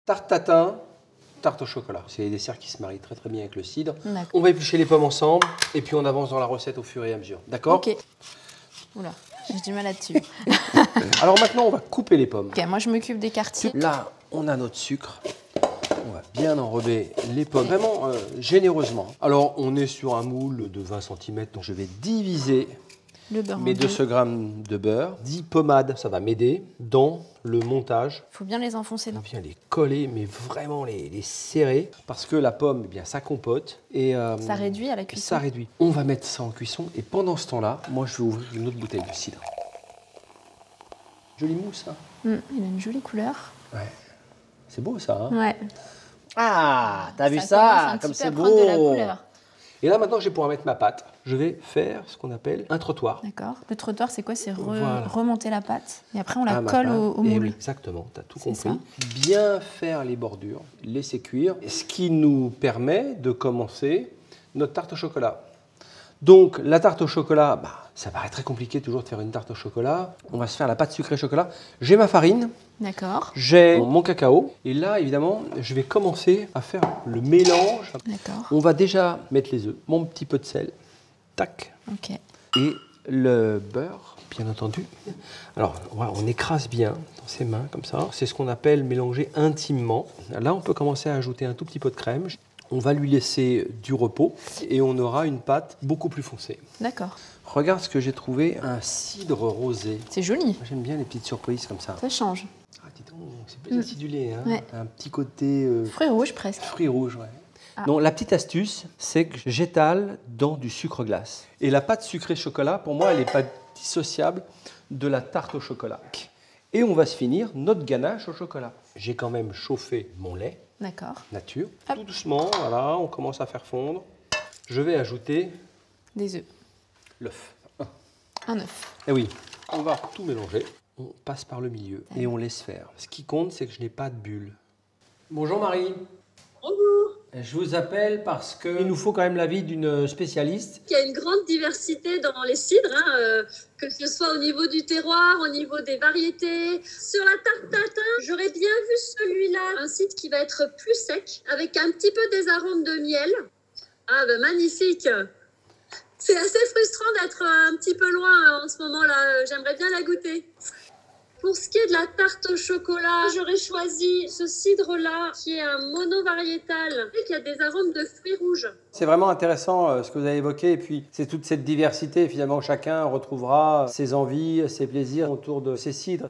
Tarte tatin, tarte au chocolat. C'est des desserts qui se marient très très bien avec le cidre. D'accord. On va éplucher les pommes ensemble et puis on avance dans la recette au fur et à mesure. D'accord? Ok. Oula, j'ai du mal là-dessus. Alors maintenant, on va couper les pommes. Ok, moi je m'occupe des quartiers. Là, on a notre sucre. On va bien enrober les pommes, vraiment généreusement. Alors, on est sur un moule de 20 cm, donc je vais diviser Le beurre mes en deux. 200 g de beurre. 10 pommades, ça va m'aider dans le montage. Il faut bien les enfoncer On dans. vient les coller, mais vraiment les serrer, parce que la pomme, eh bien, ça compote. Et, Ça réduit à la cuisson. ça réduit. On va mettre ça en cuisson, et pendant ce temps-là, moi, je vais ouvrir une autre bouteille de cidre. Jolie mousse, hein? Il a une jolie couleur. Ouais. C'est beau, ça, hein? Ouais. Ah, t'as vu commence ça? un Comme petit peu à c'est prendre de la beau. couleur. Et là, maintenant, je vais pouvoir mettre ma pâte. Je vais faire ce qu'on appelle un trottoir. D'accord. Le trottoir, c'est quoi? C'est Voilà. remonter la pâte et après on la à ma colle pâte. au Et moule. oui, exactement, tu as tout C'est compris. ça. Bien faire les bordures, laisser cuire, ce qui nous permet de commencer notre tarte au chocolat. Donc, la tarte au chocolat, ça paraît très compliqué toujours de faire une tarte au chocolat. On va se faire la pâte sucrée chocolat. J'ai ma farine, D'accord. j'ai mon cacao. Et là, évidemment, je vais commencer à faire le mélange. D'accord. On va déjà mettre les œufs, mon petit peu de sel, tac, Ok. et le beurre, bien entendu. Alors, voilà, on écrase bien dans ses mains, comme ça. C'est ce qu'on appelle mélanger intimement. Là, on peut commencer à ajouter un tout petit peu de crème. On va lui laisser du repos et on aura une pâte beaucoup plus foncée. D'accord. Regarde ce que j'ai trouvé, un cidre rosé. C'est joli. Moi, j'aime bien les petites surprises comme ça. Ça change. Ah, dis donc, c'est plus acidulé, hein? Ouais. Un petit côté Fruits rouges presque. fruits rouges, ouais. Ah. Non, la petite astuce, c'est que j'étale dans du sucre glace. Et la pâte sucrée chocolat, pour moi, elle n'est pas dissociable de la tarte au chocolat. Et on va se finir notre ganache au chocolat. J'ai quand même chauffé mon lait D'accord. nature. Hop. Tout doucement, voilà, on commence à faire fondre. Je vais ajouter Des œufs. l'œuf. Un œuf. Et oui, on va tout mélanger. On passe par le milieu et on laisse faire. Ce qui compte, c'est que je n'ai pas de bulle. Bonjour Marie. Bonjour. Je vous appelle parce qu'il nous faut quand même l'avis d'une spécialiste. Il y a une grande diversité dans les cidres, que ce soit au niveau du terroir, au niveau des variétés. Sur la tarte tatin, j'aurais bien vu celui-là, un cidre qui va être plus sec, avec un petit peu des arômes de miel. Ah ben magnifique. C'est assez frustrant d'être un petit peu loin en ce moment-là. J'aimerais bien la goûter. Pour ce qui est de la tarte au chocolat, j'aurais choisi ce cidre-là, qui est un monovariétal et qui a des arômes de fruits rouges. C'est vraiment intéressant ce que vous avez évoqué et puis c'est toute cette diversité. Finalement, chacun retrouvera ses envies, ses plaisirs autour de ces cidres.